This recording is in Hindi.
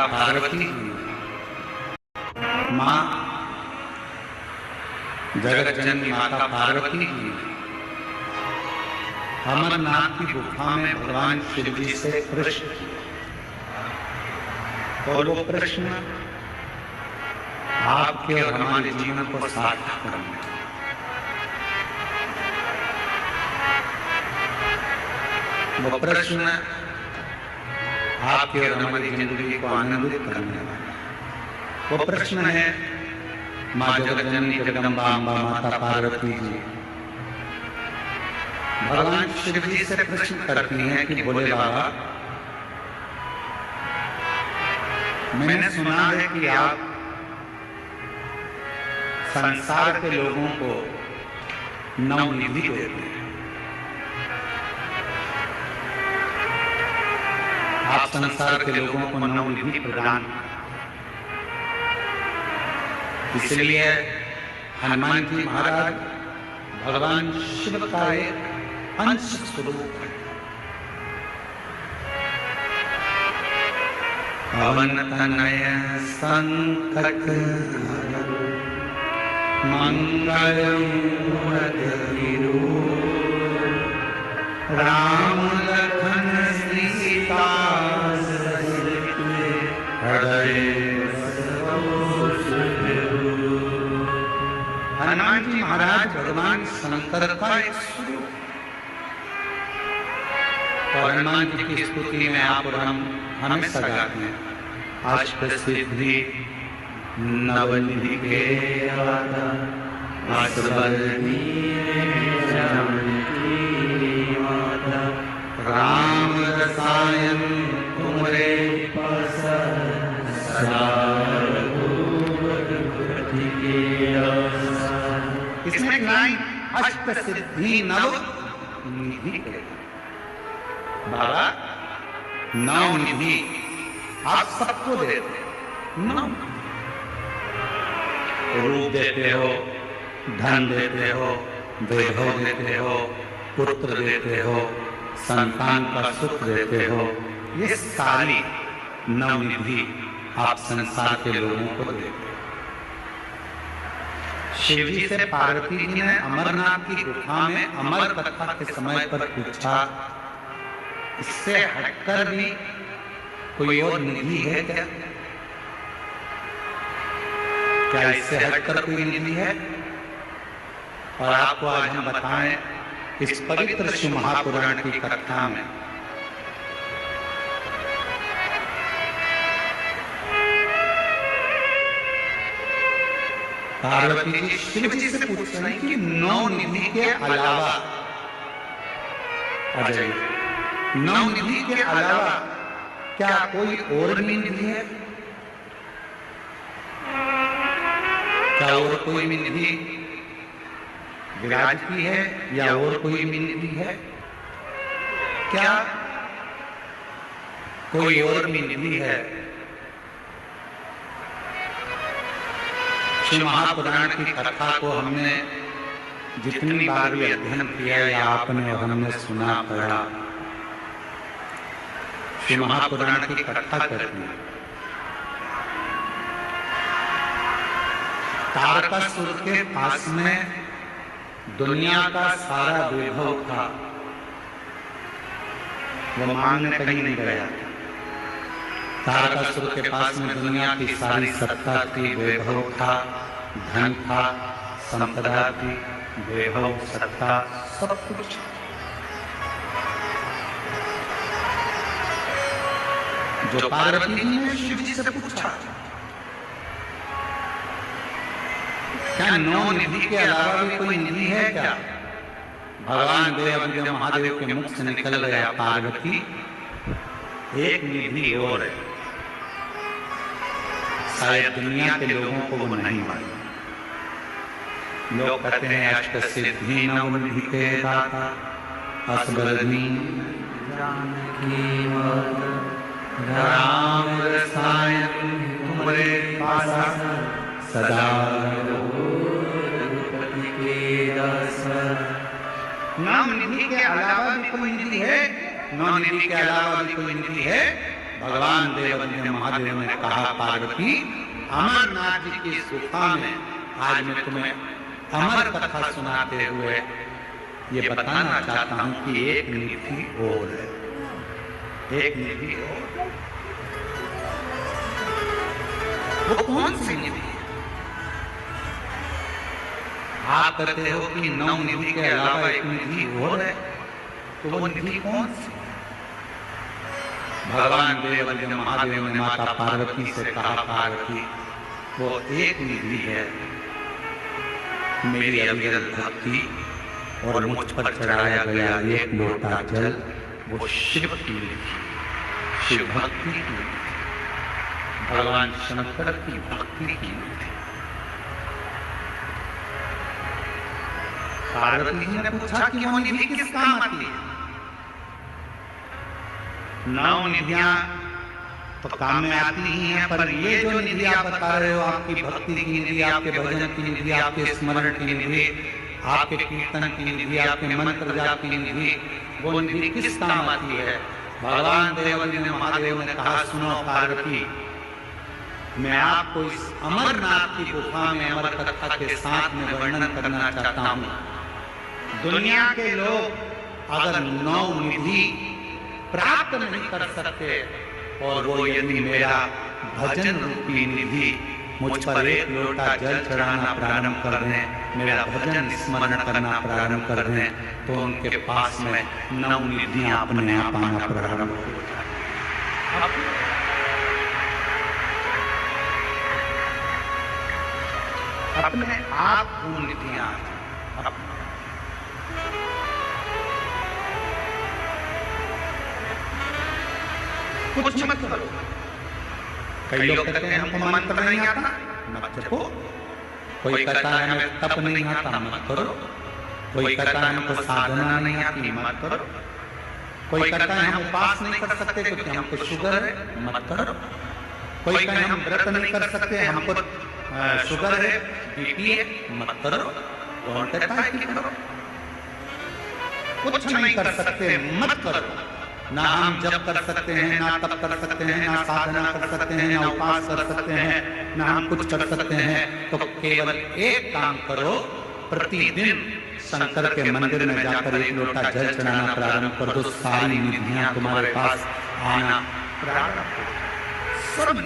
माता पार्वती, माँ जगत जननी माता पार्वती की अमरनाथ की गुफा में भगवान शिव जी से प्रश्न किया, और वो प्रश्न आपके और हमारे जीवन को सार्थक करने, वो प्रश्न आपके और हमारी जिंदगी को आनंदित करने वाला, वो प्रश्न है माँ जगत जननी जगदम्बा अम्बा माता पार्वती जी भगवान शिव जी से प्रश्न करती हैं कि बोले बाबा, मैंने सुना है कि आप संसार के लोगों को नवनिधि देते हैं, आप संसार के लोगों को नवनिधि प्रदान, इसलिए हनुमान जी महाराज भगवान शिव का एक अंश स्वरूप है। पवन तनय संकट मंगल राम लखन सीता हनुमान जी महाराज भगवान शंकर का एक स्वरूप, और हनुमान जी की स्तुति में आप और हम हमेशा गाते हैं, अष्ट सिद्धि नवनिधि के राम रसायन तुमरे इसमें लाइन अष्ट सिद्धि नव निधि के, बाबा नौ निधि आप सबको देते, नौ रूप देते हो, धन देते हो, वैभव देते हो, पुत्र देते हो, संतान का सुख देते हो, ये सारी नौ निधि आप संसार के लोगों को देते हो। शिव जी से पार्वती जी ने अमरनाथ की गुफा में अमर कथा के समय पर पूछा, इससे हटकर भी कोई और निधि है क्या? क्या इससे हटकर कोई निधि है? और आपको आज हम बताएं इस पवित्र शिव महापुराण की कथा में पार्वती जी शिव जी से पूछ रही कि नौ निधि के अलावा, अजय नौ निधि के अलावा क्या कोई और भी निधि है? क्या और कोई भी निधि विराजती है या और कोई भी निधि है? क्या कोई और भी निधि है? शिव महापुराण की कथा को हमने जितनी बार भी अध्ययन किया या आपने और हमने सुना पढ़ा, शिव महापुराण की कथा करती है। तारकासुर के पास में दुनिया का सारा वैभव था, वो मांगने कहीं नहीं गया। तारकासुर के पास में दुनिया की सारी सत्ता थी, वैभव था, धन था, संपदा थी, वैभव, सत्ता, सब कुछ। जो पार्वती जी ने शिव जी से पूछा, क्या नौ निधि के अलावा भी कोई निधि है क्या? भगवान देव महादेव के मुख से निकल गया, पार्वती एक निधि और है, शायद दुनिया के लोगों को वो नहीं मालूम। लोग कहते हैं अष्ट सिद्धि नव निधि के दाता असबरनी जानकी माता राम रसायन तुमरे पासा सदा रघुपति के दास। नौ निधि के अलावा भी कोई निधि है? नौ निधि के अलावा भी कोई निधि है? भगवान देवदेव महादेव ने कहा, पार्वती अमरनाथ जी की गुफा में आज मैं तुम्हें अमर कथा सुनाते हुए ये बताना चाहता हूं कि एक निधि और है, एक निधि और। वो कौन सी निधि? आप कहते हो कि 9 निधि के अलावा एक निधि और है, तो वो निधि कौन सी? भगवान देवदेव महादेव ने माता पार्वती से कहा, पार्वती वो एक निधि है, मेरी अविरल भक्ति और मुझ पर चढ़ाया गया एक लोटा जल, वो शिव की निधि, शिव भक्ति की निधि, भगवान शंकर की भक्ति की निधि। पार्वती जी ने पूछा कि वो निधि किस काम आती है? 9 निधियां तो काम में आती ही हैं, पर ये जो निधि आप बता रहे हो, आपकी भक्ति की निधि, आपके भजन की निधि, आपके स्मरण की निधि, आपके कीर्तन की निधि, आपके मंत्र जाप की निधि, वो निधि किस काम आती है? भगवान देवदेव महादेव ने कहा, सुनो पार्वती, मैं आपको इस अमरनाथ की गुफा में अमर कथा के साथ में वर्णन करना चाहता हूँ। दुनिया के लोग अगर 9 निधि प्राप्त नहीं कर सकते और वो यदि मेरा भजन रूपी निधि मुझ पर एक लोटा जल चढ़ाना प्रारंभ कर दें, मेरा भजन स्मरण करना प्रारंभ कर दें, तो उनके पास में 9 निधियां अपने आप आना प्रारंभ हो जाए। अपने आप वो निधियां कुछ मत करो। कई लोग कहते हैं हमको मंत्र नहीं आता, मत जपो। कोई कहता है हमें तप नहीं आता, मत करो। कोई कहता है हमको साधना नहीं आती, मत करो। कोई कहता है हम उपास नहीं कर सकते क्योंकि हमको शुगर है, मत करो। कोई कहता है हम व्रत नहीं कर सकते, हमको शुगर है, बीपी है, मत करो। कौन कहता है कि करो? कुछ नहीं कर सकते, मत करो। ना हम जप कर सकते हैं, ना तप कर सकते हैं, ना साधना कर सकते हैं, ना उपास कर सकते हैं, ना हम कुछ कर सकते हैं। तो केवल एक काम करो, प्रतिदिन शंकर के मंदिर में जाकर एक लोटा जल चढ़ाना प्रारंभ कर दो, सारी निधियां तुम्हारे पास आना प्रारंभ हो। सब